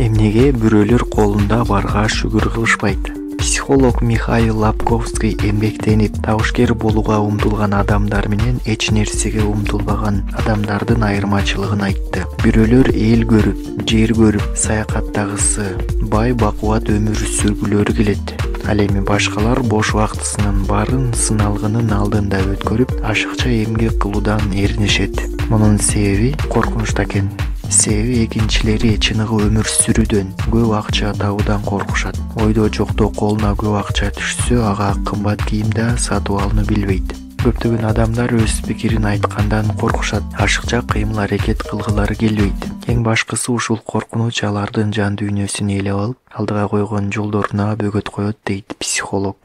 Эмнеге бирөөлөр колунда барга шүгүр кылышпайт? Психолог Михаил Лабковский эмгектенип, табышкер болууга умтулган адамдар менен эч нерсеге умтулбаган адамдардын айырмачылыгын айтты. Бирөөлөр эл көрүп, жер көрүп, саякаттагысы, бай бакубат өмүр сүргүлөрү келет. Ал эми башкалар бош убактысынын баарын сыналгынын алдында өткөрүп, ашыкча эмгек кылуудан эринишет. Мунун себеби коркунучта экен. Себеби экинчилери чыныгы өмүр сүрүүдөн, көп акча табуудан коркушат. Ойдо жокто колуна көп акча түшсө, ага кымбат кийим да сатып алууну билбейт. Көптөгөн адамдар өз пикирин айткандан коркушат, ашыкча кыймыл аракет кылгылары келбейт. Эң башкысы ушул коркунуч алардын жан дүйнөсүн ээлеп алып, алдыга койгон жолдоруна бөгөт коет дейт психолог.